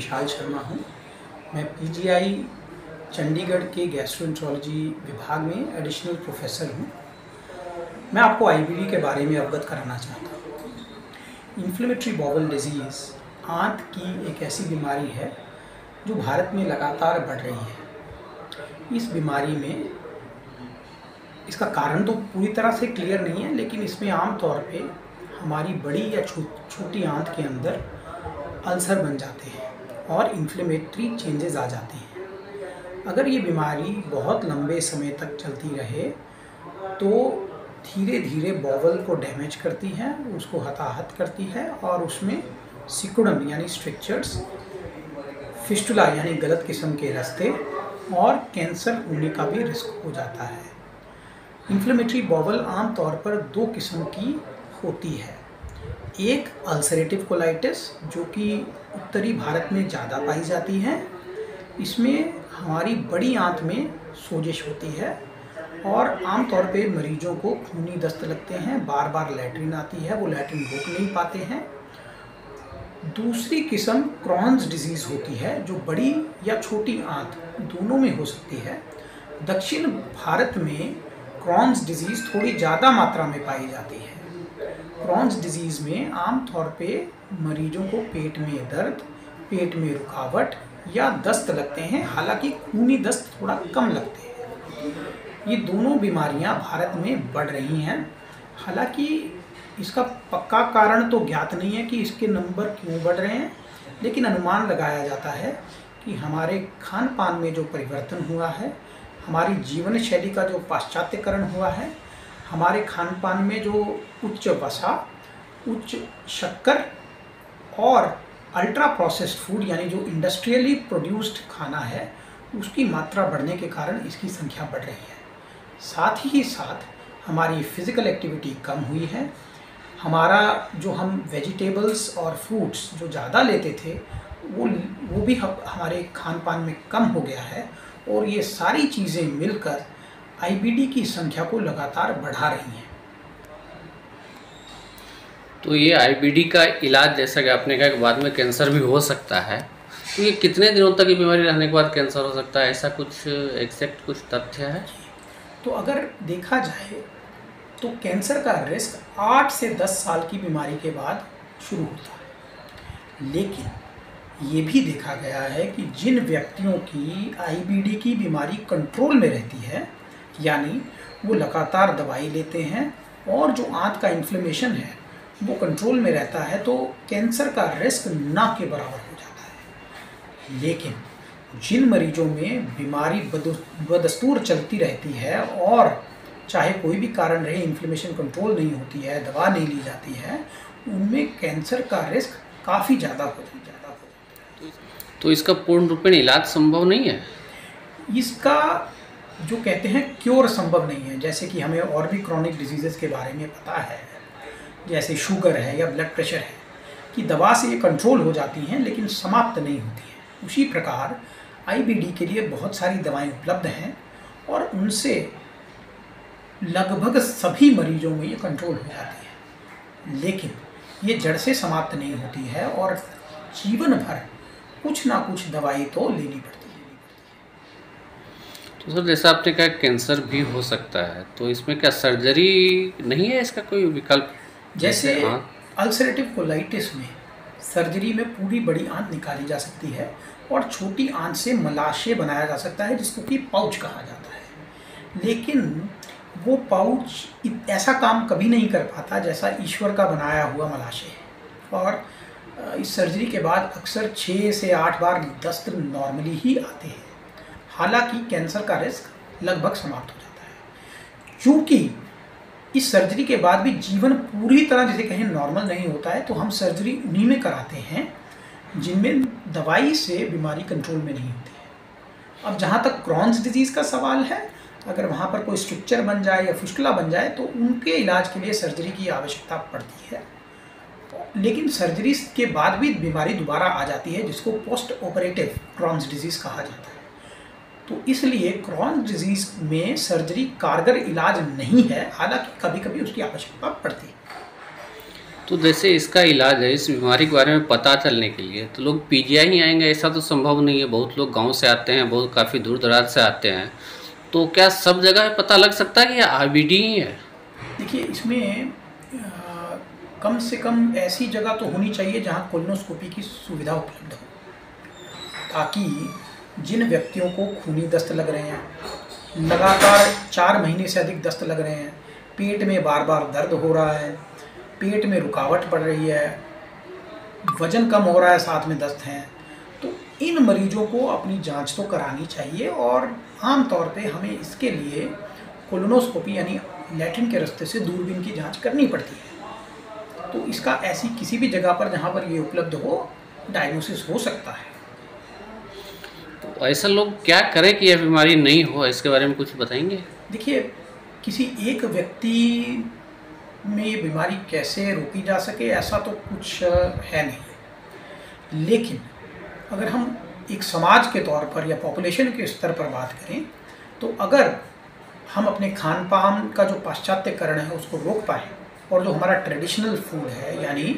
विशाल शर्मा हूँ। मैं पीजीआई चंडीगढ़ के गैस्ट्रोएंटरोलॉजी विभाग में एडिशनल प्रोफेसर हूँ। मैं आपको आईबीडी के बारे में अवगत कराना चाहता हूँ। इन्फ्लेमेटरी बाउल डिजीज़ आंत की एक ऐसी बीमारी है जो भारत में लगातार बढ़ रही है। इस बीमारी में इसका कारण तो पूरी तरह से क्लियर नहीं है, लेकिन इसमें आमतौर पे हमारी बड़ी या छोटी आंत के अंदर अल्सर बन जाते हैं और इन्फ्लेमेटरी चेंजेस आ जाते हैं। अगर ये बीमारी बहुत लंबे समय तक चलती रहे तो धीरे धीरे बॉवल को डैमेज करती है, उसको हताहत करती है और उसमें सिकुड़न यानी स्ट्रक्चर्स, फिस्टुला यानी गलत किस्म के रास्ते और कैंसर होने का भी रिस्क हो जाता है। इन्फ्लेमेटरी बाउल आमतौर पर दो किस्म की होती है। एक अल्सरेटिव कोलाइटिस जो कि उत्तरी भारत में ज़्यादा पाई जाती है। इसमें हमारी बड़ी आंत में सोजिश होती है और आमतौर पे मरीजों को खूनी दस्त लगते हैं, बार बार लैट्रिन आती है, वो लैट्रिन रोक नहीं पाते हैं। दूसरी किस्म क्रॉन्स डिजीज़ होती है जो बड़ी या छोटी आंत दोनों में हो सकती है। दक्षिण भारत में क्रॉन्स डिजीज़ थोड़ी ज़्यादा मात्रा में पाई जाती है। क्रॉन्स डिजीज़ में आमतौर पे मरीजों को पेट में दर्द, पेट में रुकावट या दस्त लगते हैं, हालांकि खूनी दस्त थोड़ा कम लगते हैं। ये दोनों बीमारियां भारत में बढ़ रही हैं। हालांकि इसका पक्का कारण तो ज्ञात नहीं है कि इसके नंबर क्यों बढ़ रहे हैं, लेकिन अनुमान लगाया जाता है कि हमारे खान पान में जो परिवर्तन हुआ है, हमारी जीवन शैली का जो पाश्चात्यकरण हुआ है, हमारे खान पान में जो उच्च वसा, उच्च शक्कर और अल्ट्रा प्रोसेस्ड फूड यानी जो इंडस्ट्रियली प्रोड्यूस्ड खाना है, उसकी मात्रा बढ़ने के कारण इसकी संख्या बढ़ रही है। साथ ही साथ हमारी फिज़िकल एक्टिविटी कम हुई है। हमारा जो हम वेजिटेबल्स और फ्रूट्स जो ज़्यादा लेते थे वो भी हमारे खान पान में कम हो गया है और ये सारी चीज़ें मिलकर आईबीडी की संख्या को लगातार बढ़ा रही हैं। तो ये आईबीडी का इलाज, जैसा कि आपने कहा कि बाद में कैंसर भी हो सकता है, तो ये कितने दिनों तक ये बीमारी रहने के बाद कैंसर हो सकता है, ऐसा कुछ एग्जैक्ट कुछ तथ्य है? तो अगर देखा जाए तो कैंसर का रिस्क 8 से 10 साल की बीमारी के बाद शुरू होता है, लेकिन ये भी देखा गया है कि जिन व्यक्तियों की आईबीडी की बीमारी कंट्रोल में रहती है, यानी वो लगातार दवाई लेते हैं और जो आंत का इन्फ्लेमेशन है वो कंट्रोल में रहता है, तो कैंसर का रिस्क ना के बराबर हो जाता है। लेकिन जिन मरीजों में बीमारी बदस्तूर चलती रहती है और चाहे कोई भी कारण रहे, इन्फ्लेमेशन कंट्रोल नहीं होती है, दवा नहीं ली जाती है, उनमें कैंसर का रिस्क काफ़ी ज़्यादा हो जाता है। तो इसका पूर्ण रूप में इलाज संभव नहीं है? इसका जो कहते हैं क्योर संभव नहीं है। जैसे कि हमें और भी क्रॉनिक डिजीज़ के बारे में पता है, जैसे शुगर है या ब्लड प्रेशर है, कि दवा से ये कंट्रोल हो जाती हैं लेकिन समाप्त नहीं होती हैं। उसी प्रकार आईबीडी के लिए बहुत सारी दवाएं उपलब्ध हैं और उनसे लगभग सभी मरीजों में ये कंट्रोल हो जाती है, लेकिन ये जड़ से समाप्त नहीं होती है और जीवन भर कुछ ना कुछ दवाई तो लेनी पड़ती है। तो सर, जैसा आपने कहा कैंसर भी हो सकता है, तो इसमें क्या सर्जरी नहीं है, इसका कोई विकल्प? जैसे अल्सरेटिव कोलाइटिस में सर्जरी में पूरी बड़ी आंत निकाली जा सकती है और छोटी आंत से मलाशय बनाया जा सकता है, जिसको कि पाउच कहा जाता है। लेकिन वो पाउच ऐसा काम कभी नहीं कर पाता जैसा ईश्वर का बनाया हुआ मलाशय है, और इस सर्जरी के बाद अक्सर 6 से 8 बार दस्त नॉर्मली ही आते हैं। हालांकि कैंसर का रिस्क लगभग समाप्त हो जाता है। क्योंकि इस सर्जरी के बाद भी जीवन पूरी तरह जिसे कहें नॉर्मल नहीं होता है, तो हम सर्जरी उन्हीं में कराते हैं जिनमें दवाई से बीमारी कंट्रोल में नहीं होती है। अब जहाँ तक क्रॉन्स डिजीज़ का सवाल है, अगर वहाँ पर कोई स्ट्रक्चर बन जाए या फिस्टुला बन जाए तो उनके इलाज के लिए सर्जरी की आवश्यकता पड़ती है, लेकिन सर्जरी के बाद भी बीमारी दोबारा आ जाती है, जिसको पोस्ट ऑपरेटिव क्रॉन्स डिजीज़ कहा जाता है। तो इसलिए क्रॉन्स डिजीज़ में सर्जरी कारगर इलाज नहीं है, हालांकि कभी कभी उसकी आवश्यकता पड़ती है। तो जैसे इसका इलाज है, इस बीमारी के बारे में पता चलने के लिए तो लोग पीजीआई ही आएंगे ऐसा तो संभव नहीं है। बहुत लोग गांव से आते हैं, बहुत काफ़ी दूर दराज से आते हैं। तो क्या सब जगह पता लग सकता है कि यह आईबीडी ही है? देखिए, इसमें कम से कम ऐसी जगह तो होनी चाहिए जहाँ कोलोनोस्कोपी की सुविधा उपलब्ध हो, ताकि जिन व्यक्तियों को खूनी दस्त लग रहे हैं, लगातार 4 महीने से अधिक दस्त लग रहे हैं, पेट में बार बार दर्द हो रहा है, पेट में रुकावट पड़ रही है, वजन कम हो रहा है, साथ में दस्त हैं, तो इन मरीजों को अपनी जांच तो करानी चाहिए। और आम तौर पे हमें इसके लिए कोलोनोस्कोपी यानी लैट्रिन के रास्ते से दूरबीन की जांच करनी पड़ती है। तो इसका ऐसी किसी भी जगह पर जहाँ पर ये उपलब्ध हो, डायग्नोसिस हो सकता है। तो ऐसा लोग क्या करें कि यह बीमारी नहीं हो, इसके बारे में कुछ बताएंगे? देखिए, किसी एक व्यक्ति में ये बीमारी कैसे रोकी जा सके ऐसा तो कुछ है नहीं, लेकिन अगर हम एक समाज के तौर पर या पॉपुलेशन के स्तर पर बात करें, तो अगर हम अपने खान पान का जो पाश्चात्यकरण है उसको रोक पाएँ, और जो हमारा ट्रेडिशनल फूड है यानी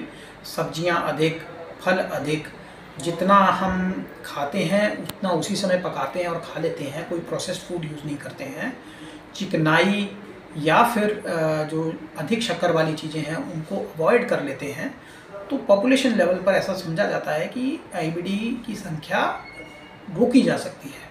सब्जियां अधिक, फल अधिक, जितना हम खाते हैं उतना उसी समय पकाते हैं और खा लेते हैं, कोई प्रोसेस्ड फूड यूज़ नहीं करते हैं, चिकनाई या फिर जो अधिक शक्कर वाली चीज़ें हैं उनको अवॉइड कर लेते हैं, तो पॉपुलेशन लेवल पर ऐसा समझा जाता है कि आईबीडी की संख्या रोकी जा सकती है।